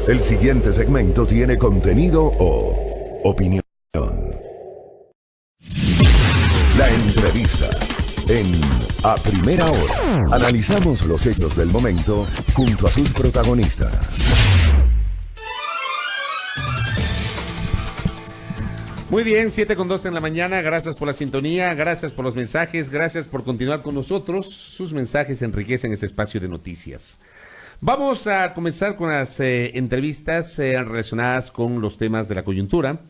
El siguiente segmento tiene contenido o opinión. La entrevista en A Primera Hora. Analizamos los hechos del momento junto a sus protagonistas. Muy bien, 7:02 en la mañana. Gracias por la sintonía, gracias por los mensajes, gracias por continuar con nosotros. Sus mensajes enriquecen este espacio de noticias. Vamos a comenzar con las entrevistas relacionadas con los temas de la coyuntura.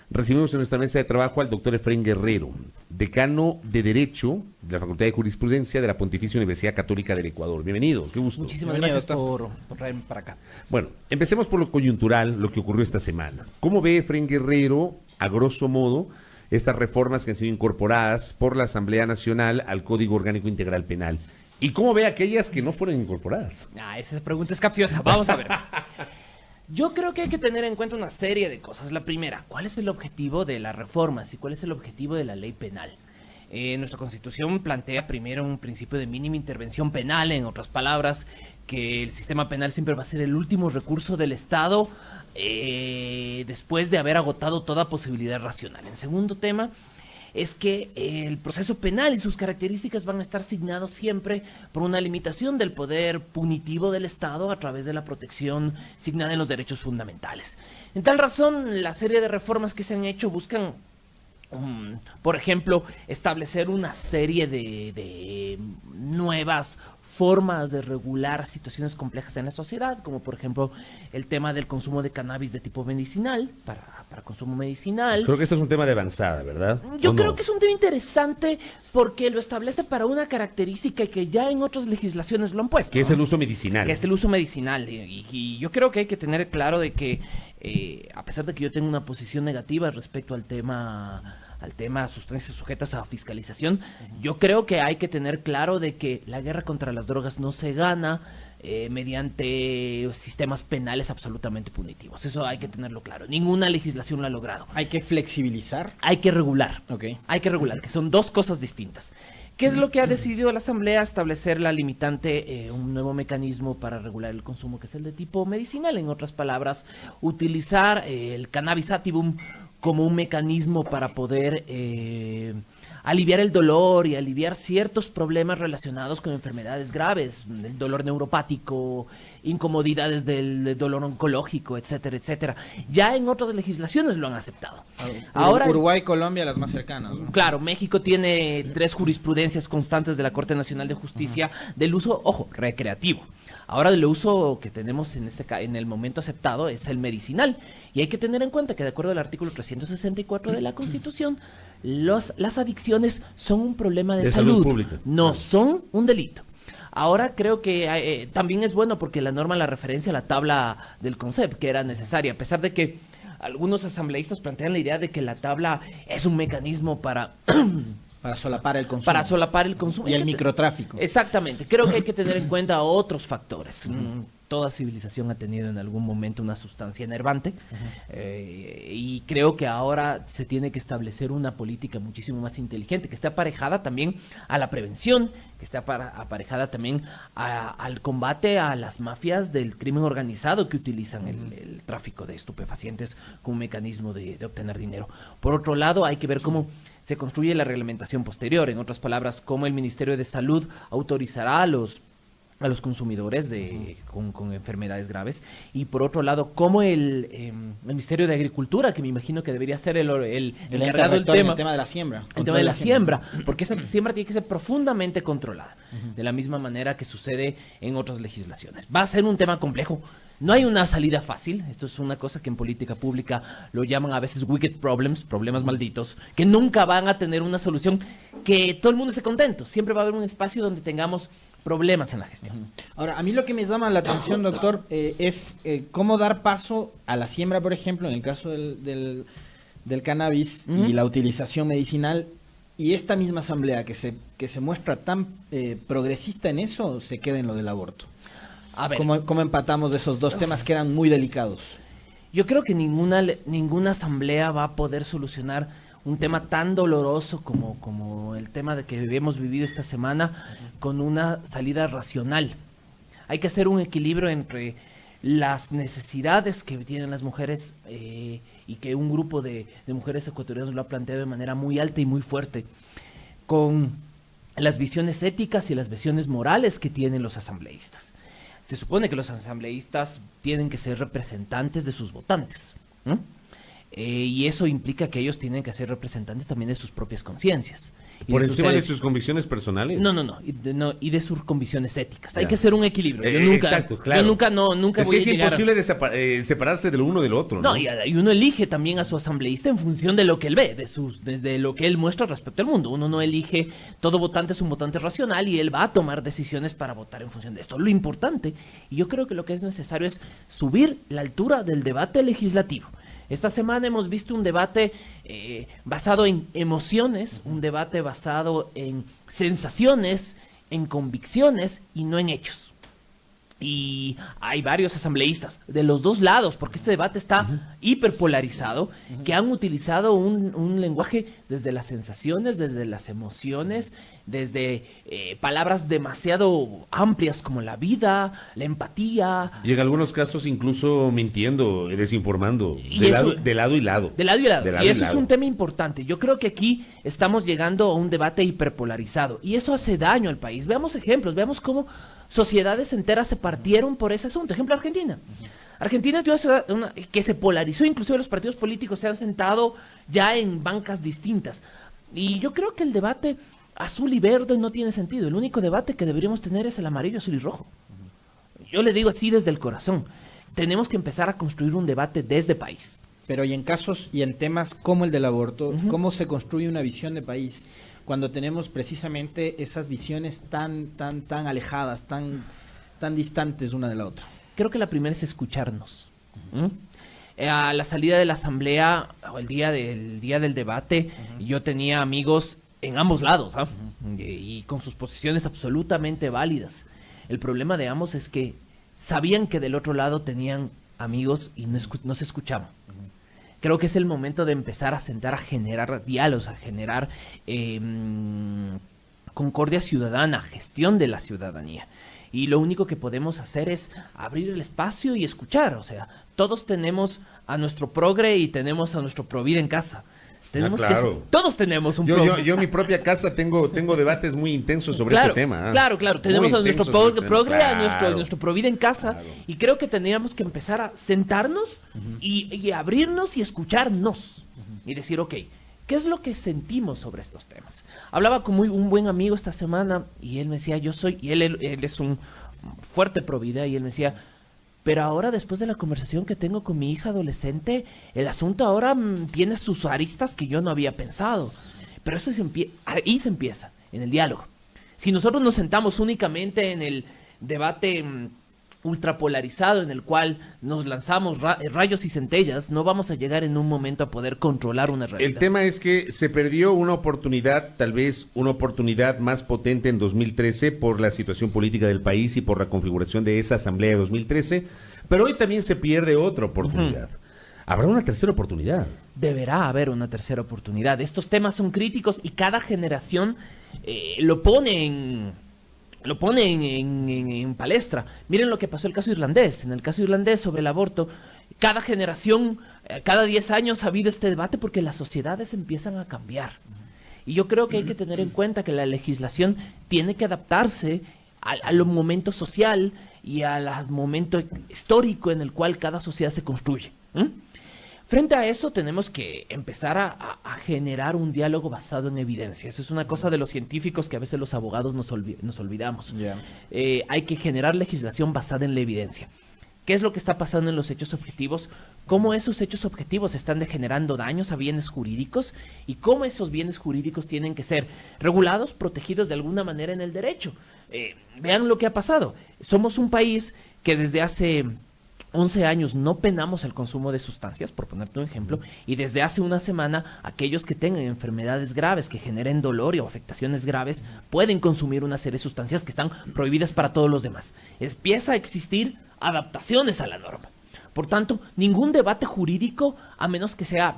Recibimos en nuestra mesa de trabajo al doctor Efraín Guerrero, decano de Derecho de la Facultad de Jurisprudencia de la Pontificia Universidad Católica del Ecuador. Bienvenido, qué gusto. Muchísimas gracias por traerme para acá. Bueno, empecemos por lo coyuntural, lo que ocurrió esta semana. ¿Cómo ve Efraín Guerrero, a grosso modo, estas reformas que han sido incorporadas por la Asamblea Nacional al Código Orgánico Integral Penal? ¿Y cómo ve aquellas que no fueron incorporadas? Esa pregunta es capciosa. Vamos a ver. Yo creo que hay que tener en cuenta una serie de cosas. La primera, ¿cuál es el objetivo de las reformas y cuál es el objetivo de la ley penal? Nuestra Constitución plantea primero un principio de mínima intervención penal, en otras palabras, que el sistema penal siempre va a ser el último recurso del Estado después de haber agotado toda posibilidad racional. En segundo tema, es que el proceso penal y sus características van a estar signados siempre por una limitación del poder punitivo del Estado a través de la protección signada en los derechos fundamentales. En tal razón, la serie de reformas que se han hecho buscan, por ejemplo, establecer una serie de nuevas formas de regular situaciones complejas en la sociedad, como por ejemplo el tema del consumo de cannabis de tipo medicinal, para consumo medicinal. Creo que eso es un tema de avanzada, ¿verdad? Yo creo que es un tema interesante porque lo establece para una característica que ya en otras legislaciones lo han puesto, que es el uso medicinal. Que es el uso medicinal. Y yo creo que hay que tener claro de que, a pesar de que yo tengo una posición negativa respecto al tema sustancias sujetas a fiscalización, yo creo que hay que tener claro de que la guerra contra las drogas no se gana mediante sistemas penales absolutamente punitivos. Eso hay que tenerlo claro. Ninguna legislación lo ha logrado. ¿Hay que flexibilizar? Hay que regular. Okay. Hay que regular, que son dos cosas distintas. ¿Qué es lo que ha decidido la Asamblea? Establecer la limitante, un nuevo mecanismo para regular el consumo, que es el de tipo medicinal. En otras palabras, utilizar el cannabis sativum como un mecanismo para poder aliviar el dolor y aliviar ciertos problemas relacionados con enfermedades graves, el dolor neuropático, incomodidades del dolor oncológico, etcétera, etcétera. Ya en otras legislaciones lo han aceptado. Ahora, Uruguay y Colombia, las más cercanas, ¿no? Claro, México tiene 3 jurisprudencias constantes de la Corte Nacional de Justicia del uso, ojo, recreativo. Ahora el uso que tenemos en el momento aceptado es el medicinal. Y hay que tener en cuenta que de acuerdo al artículo 364 de la Constitución, las adicciones son un problema de salud pública. No son un delito. Ahora creo que también es bueno porque la norma la referencia a la tabla del CONCEP, que era necesaria, a pesar de que algunos asambleístas plantean la idea de que la tabla es un mecanismo para solapar el consumo. Para solapar el consumo. Y el microtráfico. Exactamente. Creo que hay que tener en cuenta otros factores. Toda civilización ha tenido en algún momento una sustancia enervante y creo que ahora se tiene que establecer una política muchísimo más inteligente, que esté aparejada también a la prevención, que esté aparejada también al combate a las mafias del crimen organizado que utilizan el tráfico de estupefacientes como un mecanismo de obtener dinero. Por otro lado, hay que ver cómo se construye la reglamentación posterior. En otras palabras, cómo el Ministerio de Salud autorizará a los consumidores con enfermedades graves, y por otro lado, cómo el Ministerio de Agricultura, que me imagino que debería ser el encargado del tema de la siembra. El tema de la siembra, porque esa siembra tiene que ser profundamente controlada, de la misma manera que sucede en otras legislaciones. Va a ser un tema complejo. No hay una salida fácil. Esto es una cosa que en política pública lo llaman a veces wicked problems, problemas malditos, que nunca van a tener una solución que todo el mundo esté contento. Siempre va a haber un espacio donde tengamos problemas en la gestión. Ahora, a mí lo que me llama la atención, doctor, es cómo dar paso a la siembra, por ejemplo, en el caso del cannabis y la utilización medicinal, y esta misma asamblea que se muestra tan progresista en eso, se queda en lo del aborto. A ver, ¿Cómo empatamos esos dos temas que eran muy delicados? Yo creo que ninguna asamblea va a poder solucionar un tema tan doloroso como el tema de que hemos vivido esta semana con una salida racional. Hay que hacer un equilibrio entre las necesidades que tienen las mujeres y que un grupo de mujeres ecuatorianas lo ha planteado de manera muy alta y muy fuerte, con las visiones éticas y las visiones morales que tienen los asambleístas. Se supone que los asambleístas tienen que ser representantes de sus votantes, y eso implica que ellos tienen que ser representantes también de sus propias conciencias. ¿Por encima de sus convicciones personales? No, y de sus convicciones éticas. Hay que hacer un equilibrio. Exacto, claro. Yo nunca es que es imposible separarse de lo uno del otro, ¿no? No, y uno elige también a su asambleísta en función de lo que él ve, de lo que él muestra respecto al mundo. Uno no elige, todo votante es un votante racional y él va a tomar decisiones para votar en función de esto. Lo importante, y yo creo que lo que es necesario es subir la altura del debate legislativo. Esta semana hemos visto un debate basado en emociones, un debate basado en sensaciones, en convicciones y no en hechos. Y hay varios asambleístas de los dos lados, porque este debate está hiperpolarizado, que han utilizado un lenguaje desde las sensaciones, desde las emociones, desde palabras demasiado amplias como la vida, la empatía. Y en algunos casos incluso mintiendo, desinformando, de lado y lado. Y eso es un tema importante. Yo creo que aquí estamos llegando a un debate hiperpolarizado y eso hace daño al país. Veamos ejemplos, veamos cómo sociedades enteras se partieron por ese asunto. Ejemplo, Argentina. Argentina es una ciudad que se polarizó, inclusive los partidos políticos se han sentado ya en bancas distintas. Y yo creo que el debate azul y verde no tiene sentido. El único debate que deberíamos tener es el amarillo, azul y rojo. Yo les digo así desde el corazón. Tenemos que empezar a construir un debate desde país. Pero y en casos y en temas como el del aborto, ¿cómo se construye una visión de país? Cuando tenemos precisamente esas visiones tan alejadas, tan distantes una de la otra. Creo que la primera es escucharnos. A la salida de la asamblea, o el día del debate, yo tenía amigos en ambos lados, y con sus posiciones absolutamente válidas. El problema de ambos es que sabían que del otro lado tenían amigos y no se escuchaban. Creo que es el momento de empezar a sentar, a generar diálogos, a generar concordia ciudadana, gestión de la ciudadanía. Y lo único que podemos hacer es abrir el espacio y escuchar. O sea, todos tenemos a nuestro progre y tenemos a nuestro provida en casa. Todos tenemos un progre. Yo en mi propia casa tengo debates muy intensos sobre ese tema. Claro. Tenemos a nuestro progre, a nuestro provida en casa. Y creo que tendríamos que empezar a sentarnos y abrirnos y escucharnos. Y decir, ok, ¿qué es lo que sentimos sobre estos temas? Hablaba con un buen amigo esta semana y él me decía, él es un fuerte provida y él me decía, pero ahora después de la conversación que tengo con mi hija adolescente, el asunto ahora tiene sus aristas que yo no había pensado. Pero eso ahí se empieza, en el diálogo. Si nosotros nos sentamos únicamente en el debate ultrapolarizado en el cual nos lanzamos rayos y centellas, no vamos a llegar en un momento a poder controlar una realidad. El tema es que se perdió una oportunidad, tal vez una oportunidad más potente en 2013 por la situación política del país y por la configuración de esa asamblea de 2013, pero hoy también se pierde otra oportunidad. ¿Habrá una tercera oportunidad? Deberá haber una tercera oportunidad. Estos temas son críticos y cada generación lo pone en palestra. Miren lo que pasó en el caso irlandés. En el caso irlandés sobre el aborto, cada generación, cada 10 años ha habido este debate porque las sociedades empiezan a cambiar. Y yo creo que hay que tener en cuenta que la legislación tiene que adaptarse al momento social y al momento histórico en el cual cada sociedad se construye. Frente a eso tenemos que empezar a generar un diálogo basado en evidencia. Eso es una cosa de los científicos que a veces los abogados nos olvidamos. Hay que generar legislación basada en la evidencia. ¿Qué es lo que está pasando en los hechos objetivos? ¿Cómo esos hechos objetivos están generando daños a bienes jurídicos? ¿Y cómo esos bienes jurídicos tienen que ser regulados, protegidos de alguna manera en el derecho? Vean lo que ha pasado. Somos un país que desde hace 11 años no penamos el consumo de sustancias, por ponerte un ejemplo, y desde hace una semana aquellos que tengan enfermedades graves que generen dolor o afectaciones graves pueden consumir una serie de sustancias que están prohibidas para todos los demás. Empieza a existir adaptaciones a la norma. Por tanto, ningún debate jurídico, a menos que sea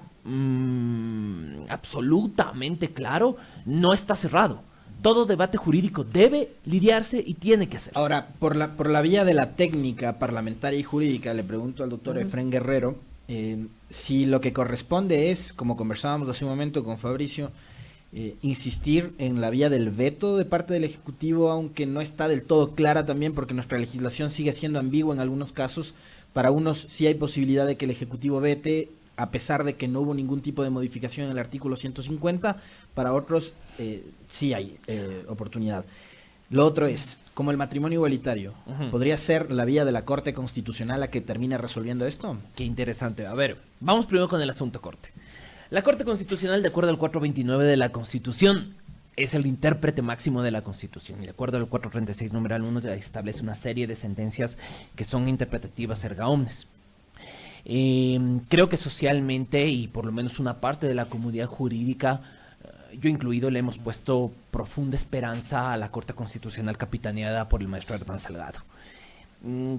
absolutamente claro, no está cerrado. todo debate jurídico debe lidiarse y tiene que hacerse. Ahora, por la vía de la técnica parlamentaria y jurídica, le pregunto al doctor Efrén Guerrero si lo que corresponde es, como conversábamos hace un momento con Fabricio, insistir en la vía del veto de parte del Ejecutivo, aunque no está del todo clara también, porque nuestra legislación sigue siendo ambigua en algunos casos. Para unos sí hay posibilidad de que el Ejecutivo vete, a pesar de que no hubo ningún tipo de modificación en el artículo 150, para otros sí hay oportunidad. Lo otro es, como el matrimonio igualitario, ¿podría ser la vía de la Corte Constitucional la que termine resolviendo esto? Qué interesante. A ver, vamos primero con el asunto Corte. La Corte Constitucional, de acuerdo al 429 de la Constitución, es el intérprete máximo de la Constitución. Y de acuerdo al 436, numeral 1, establece una serie de sentencias que son interpretativas erga omnes. Creo que socialmente y por lo menos una parte de la comunidad jurídica, yo incluido, le hemos puesto profunda esperanza a la Corte Constitucional capitaneada por el maestro Hernán Salgado.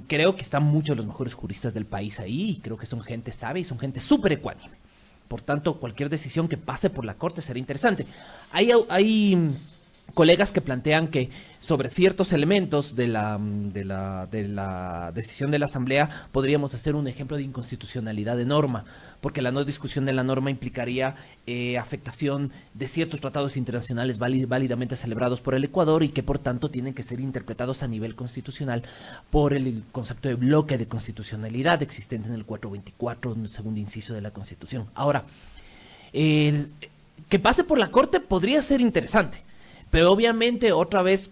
Creo que están muchos de los mejores juristas del país ahí y creo que son gente sabia y son gente súper ecuánime. Por tanto, cualquier decisión que pase por la Corte será interesante. Hay colegas que plantean que sobre ciertos elementos de la decisión de la Asamblea podríamos hacer un ejemplo de inconstitucionalidad de norma, porque la no discusión de la norma implicaría afectación de ciertos tratados internacionales válidamente celebrados por el Ecuador y que por tanto tienen que ser interpretados a nivel constitucional por el concepto de bloque de constitucionalidad existente en el 424, en el segundo inciso de la Constitución. Ahora, que pase por la Corte podría ser interesante, pero obviamente otra vez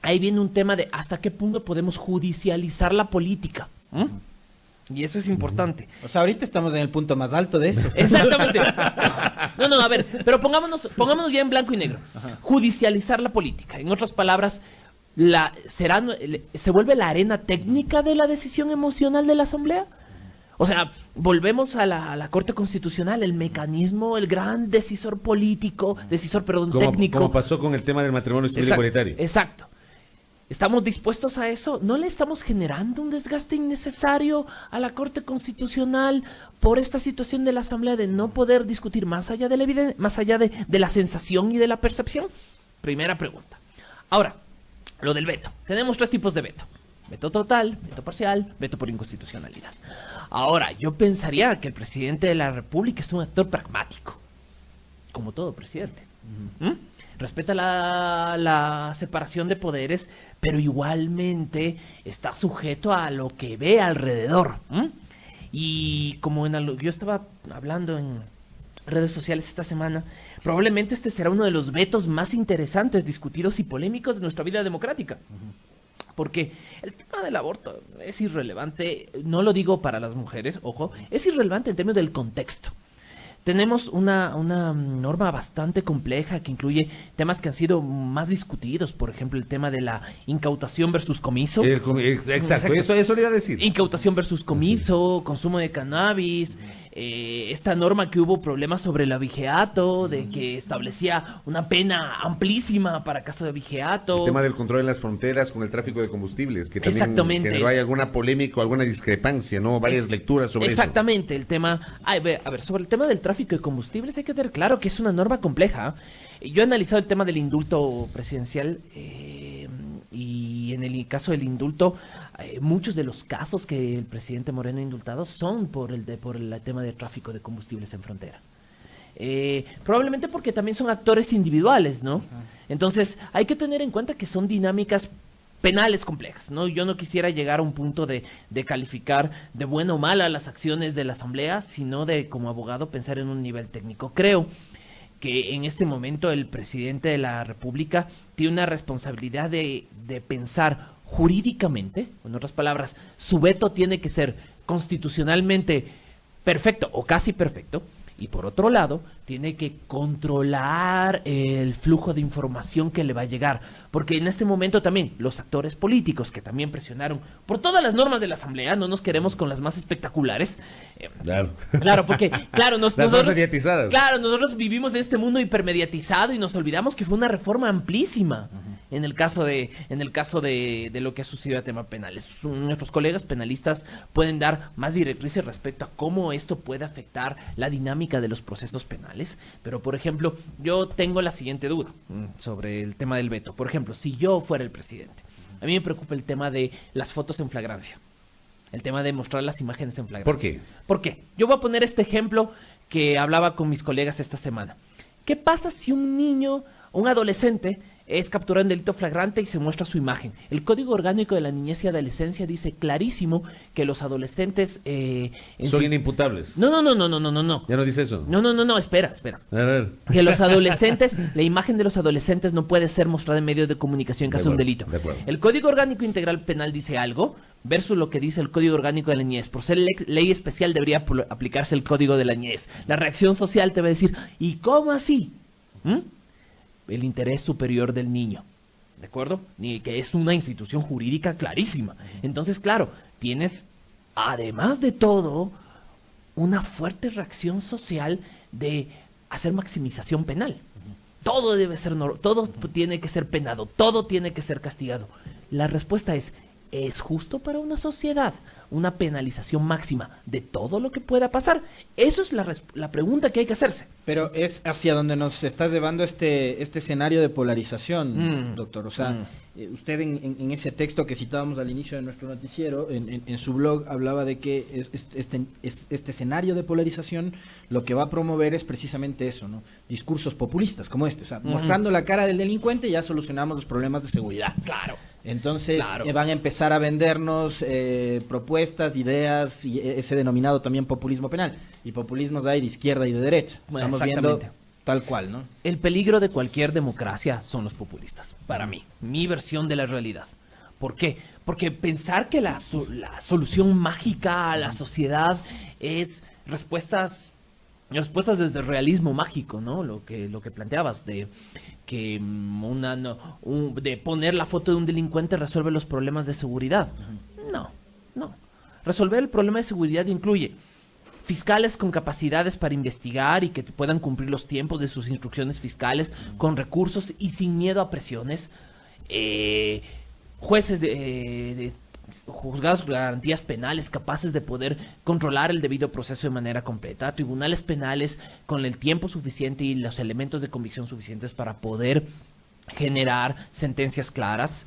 ahí viene un tema de hasta qué punto podemos judicializar la política. Y eso es importante. O sea, ahorita estamos en el punto más alto de eso. Exactamente. No, a ver, pero pongámonos ya en blanco y negro. Judicializar la política. En otras palabras, ¿se vuelve la arena técnica de la decisión emocional de la Asamblea? O sea, volvemos a la Corte Constitucional, el mecanismo, el gran decisor político, técnico. Como pasó con el tema del matrimonio civil igualitario. Exacto. ¿Estamos dispuestos a eso? ¿No le estamos generando un desgaste innecesario a la Corte Constitucional por esta situación de la Asamblea de no poder discutir más allá de la evidencia, más allá de la sensación y de la percepción? Primera pregunta. Ahora, lo del veto. Tenemos 3 tipos de veto. Veto total, veto parcial, veto por inconstitucionalidad. Ahora, yo pensaría que el presidente de la República es un actor pragmático, como todo presidente. Respeta la separación de poderes, pero igualmente está sujeto a lo que ve alrededor. Y como yo estaba hablando en redes sociales esta semana, probablemente este será uno de los vetos más interesantes, discutidos y polémicos de nuestra vida democrática. Porque el tema del aborto es irrelevante, no lo digo para las mujeres, ojo, es irrelevante en términos del contexto. Tenemos una norma bastante compleja que incluye temas que han sido más discutidos, por ejemplo, el tema de la incautación versus comiso. Exacto. Eso le iba a decir. Incautación versus comiso, consumo de cannabis, esta norma que hubo problemas sobre el abigeato, de que establecía una pena amplísima para caso de abigeato. El tema del control en las fronteras con el tráfico de combustibles, que también Exactamente. generó hay alguna polémica o alguna discrepancia, ¿no? Varias lecturas sobre Exactamente, el tema... a ver, sobre el tema del tráfico de combustibles hay que tener claro que es una norma compleja. Yo he analizado el tema del indulto presidencial y en el caso del indulto, muchos de los casos que el presidente Moreno ha indultado son por el tema de tráfico de combustibles en frontera. Probablemente porque también son actores individuales, ¿no? Entonces hay que tener en cuenta que son dinámicas penales complejas, ¿no? Yo no quisiera llegar a un punto de calificar de buena o mala las acciones de la Asamblea, sino de, como abogado, pensar en un nivel técnico. Creo que en este momento el presidente de la República tiene una responsabilidad de pensar jurídicamente, en otras palabras, su veto tiene que ser constitucionalmente perfecto o casi perfecto, y por otro lado, tiene que controlar el flujo de información que le va a llegar, porque en este momento también los actores políticos que también presionaron por todas las normas de la Asamblea, no nos queremos con las más espectaculares. Claro, porque nosotros mediatizadas. Claro, nosotros vivimos en este mundo hipermediatizado y nos olvidamos que fue una reforma amplísima. En el caso de lo que ha sucedido a tema penal. Nuestros colegas penalistas pueden dar más directrices respecto a cómo esto puede afectar la dinámica técnica de los procesos penales, pero por ejemplo, yo tengo la siguiente duda sobre el tema del veto. Por ejemplo, si yo fuera el presidente, a mí me preocupa el tema de las fotos en flagrancia, el tema de mostrar las imágenes en flagrancia. ¿Por qué? ¿Por qué? Yo voy a poner este ejemplo que hablaba con mis colegas esta semana. ¿Qué pasa si un niño, un adolescente, es capturado en delito flagrante y se muestra su imagen? El Código Orgánico de la Niñez y Adolescencia dice clarísimo que los adolescentes... Son inimputables. No. ¿Ya no dice eso? No, espera. A ver. Que los adolescentes, la imagen de los adolescentes no puede ser mostrada en medios de comunicación en caso de un delito. De acuerdo. El Código Orgánico Integral Penal dice algo versus lo que dice el Código Orgánico de la Niñez. Por ser ley especial debería aplicarse el Código de la Niñez. La reacción social te va a decir, ¿y cómo así? El interés superior del niño, ¿de acuerdo? Y que es una institución jurídica clarísima. Entonces, claro, tienes, además de todo, una fuerte reacción social de hacer maximización penal. Todo debe ser, todo tiene que ser penado, todo tiene que ser castigado. La respuesta ¿es justo para una sociedad una penalización máxima de todo lo que pueda pasar? Eso es la pregunta que hay que hacerse. Pero es hacia donde nos estás llevando este escenario de polarización, doctor. O sea, usted en ese texto que citábamos al inicio de nuestro noticiero, en su blog, hablaba de que este escenario de polarización lo que va a promover es precisamente eso, ¿no? Discursos populistas como este. O sea, mostrando la cara del delincuente ya solucionamos los problemas de seguridad. Claro. Entonces van a empezar a vendernos propuestas, ideas y ese denominado también populismo penal. Y populismos hay de izquierda y de derecha. Estamos viendo tal cual, ¿no? El peligro de cualquier democracia son los populistas, para mí. Mi versión de la realidad. ¿Por qué? Porque pensar que la solución mágica a la sociedad es respuestas desde el realismo mágico, ¿no? Lo que planteabas de que de poner la foto de un delincuente resuelve los problemas de seguridad. No. Resolver el problema de seguridad incluye fiscales con capacidades para investigar y que puedan cumplir los tiempos de sus instrucciones fiscales con recursos y sin miedo a presiones, jueces de juzgados de garantías penales capaces de poder controlar el debido proceso de manera completa, tribunales penales con el tiempo suficiente y los elementos de convicción suficientes para poder generar sentencias claras,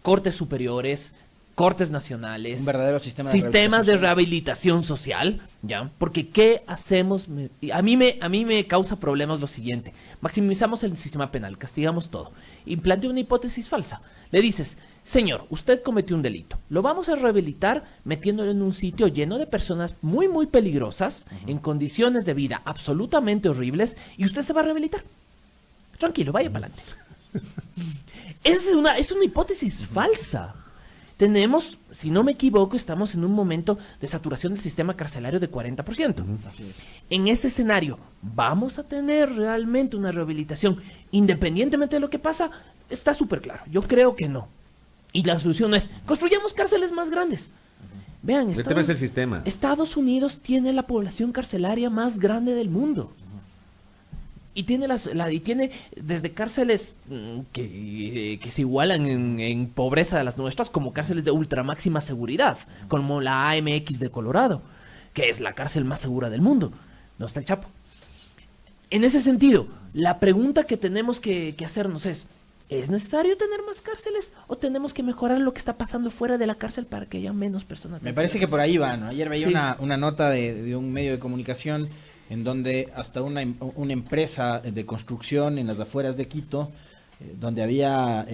cortes superiores, cortes nacionales, un verdadero sistema sistemas de rehabilitación social, ¿ya? Porque ¿qué hacemos? A mí me causa problemas lo siguiente. Maximizamos el sistema penal, castigamos todo. Y plantea una hipótesis falsa. Le dices, señor, usted cometió un delito. Lo vamos a rehabilitar metiéndolo en un sitio lleno de personas muy, muy peligrosas, en condiciones de vida absolutamente horribles, y usted se va a rehabilitar. Tranquilo, vaya para adelante. Es una hipótesis falsa. Tenemos, si no me equivoco, estamos en un momento de saturación del sistema carcelario de 40%. En ese escenario, ¿vamos a tener realmente una rehabilitación independientemente de lo que pasa? Está súper claro. Yo creo que no. Y la solución es, construyamos cárceles más grandes. Vean, El tema es el sistema. Estados Unidos tiene la población carcelaria más grande del mundo. Y tiene tiene desde cárceles que se igualan en pobreza a las nuestras, como cárceles de ultra máxima seguridad, como la AMX de Colorado, que es la cárcel más segura del mundo. No está el Chapo. En ese sentido, la pregunta que tenemos que hacernos ¿es necesario tener más cárceles o tenemos que mejorar lo que está pasando fuera de la cárcel para que haya menos personas? Me parece que por ahí va, ¿no? Ayer veía Sí. una nota de un medio de comunicación en donde hasta una empresa de construcción en las afueras de Quito, donde había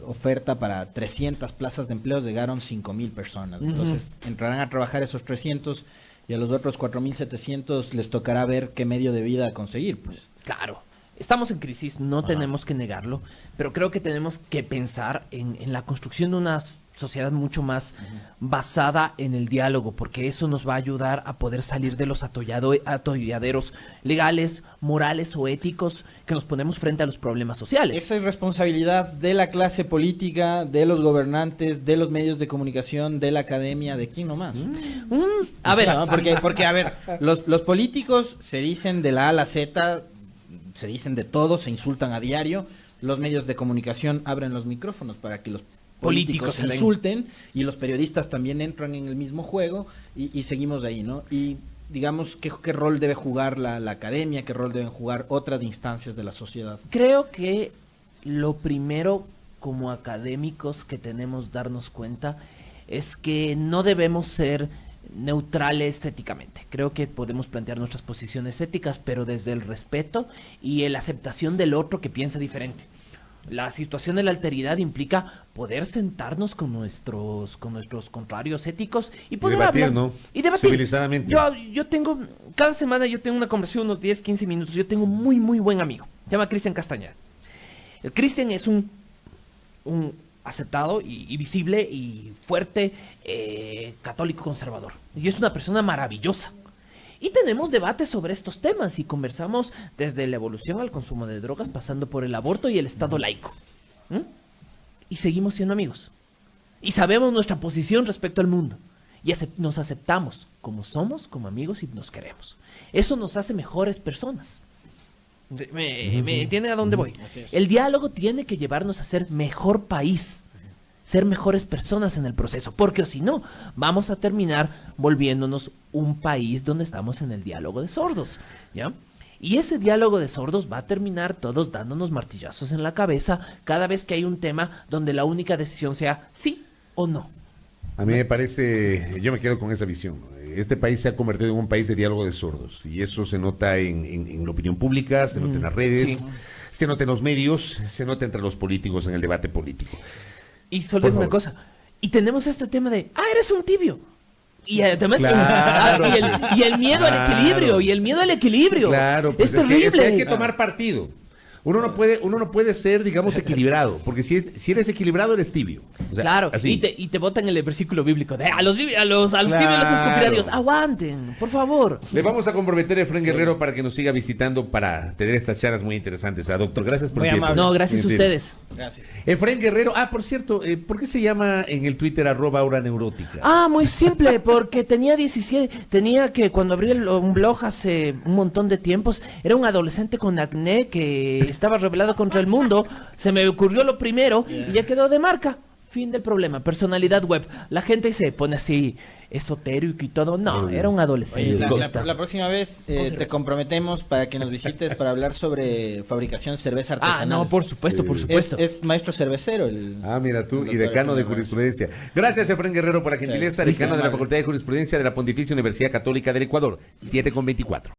oferta para 300 plazas de empleo, llegaron 5,000 personas. Entonces entrarán a trabajar esos 300 y a los otros 4,700 les tocará ver qué medio de vida conseguir, pues. Claro, estamos en crisis, no tenemos que negarlo, pero creo que tenemos que pensar en la construcción de una sociedad mucho más basada en el diálogo, porque eso nos va a ayudar a poder salir de los atolladeros legales, morales o éticos que nos ponemos frente a los problemas sociales. Esa es responsabilidad de la clase política, de los gobernantes, de los medios de comunicación, de la academia, de quién nomás. A ver, ¿no? Porque a ver, los políticos se dicen de la A a la Z, se dicen de todo, se insultan a diario. Los medios de comunicación abren los micrófonos para que los políticos se insulten y los periodistas también entran en el mismo juego y seguimos ahí, ¿no? Y digamos, qué rol debe jugar la academia, qué rol deben jugar otras instancias de la sociedad? Creo que lo primero como académicos que tenemos darnos cuenta es que no debemos ser neutrales éticamente. Creo que podemos plantear nuestras posiciones éticas, pero desde el respeto y la aceptación del otro que piensa diferente. La situación de la alteridad implica poder sentarnos con nuestros contrarios éticos y poder debatir, hablar, ¿no? Y debatir. Civilizadamente. Yo tengo, cada semana yo tengo una conversación unos 10, 15 minutos. Yo tengo un muy buen amigo. Se llama Cristian Castañeda. El Cristian es un aceptado y visible y fuerte católico conservador. Y es una persona maravillosa. Y tenemos debates sobre estos temas y conversamos desde la evolución al consumo de drogas, pasando por el aborto y el Estado laico. Y seguimos siendo amigos. Y sabemos nuestra posición respecto al mundo. Y nos aceptamos como somos, como amigos y nos queremos. Eso nos hace mejores personas. ¿Me entienden a dónde voy? El diálogo tiene que llevarnos a ser mejor país, ser mejores personas en el proceso, porque o si no, vamos a terminar volviéndonos un país donde estamos en el diálogo de sordos, ¿ya? Y ese diálogo de sordos va a terminar todos dándonos martillazos en la cabeza cada vez que hay un tema donde la única decisión sea sí o no. A mí me parece, yo me quedo con esa visión. Este país se ha convertido en un país de diálogo de sordos y eso se nota en la opinión pública, se nota en las redes, se nota en los medios, se nota entre los políticos en el debate político. Y solo es una cosa, y tenemos este tema de, eres un tibio. Y además, Claro. y el miedo al equilibrio, Claro, pues es terrible. es que hay que tomar partido. Uno no puede ser, digamos, equilibrado, porque si eres equilibrado, eres tibio. O sea, Claro, así. y te botan el versículo bíblico de a los tibios los escupirá Dios. Aguanten, por favor. Le vamos a comprometer a Efraín Guerrero para que nos siga visitando para tener estas charlas muy interesantes. Doctor, gracias por Muy el tiempo. amable. No, gracias a ustedes. Gracias. Efraín Guerrero, por cierto, ¿por qué se llama en el Twitter @aura neurótica? Muy simple, porque tenía 17, cuando abrí un blog hace un montón de tiempos, era un adolescente con acné que estaba rebelado contra el mundo, se me ocurrió lo primero y ya quedó de marca. Fin del problema, personalidad web. La gente se pone así esotérico y todo. No, era un adolescente. Oye, la próxima vez te comprometemos para que nos visites para hablar sobre fabricación de cerveza artesanal. No, por supuesto, por supuesto. Es maestro cervecero. Mira tú, el y doctor decano de Efraín jurisprudencia. Gracias, Efraín Guerrero, por la gentileza, Sí, decano de la amable. Facultad de Jurisprudencia de la Pontificia Universidad Católica del Ecuador, 7:24.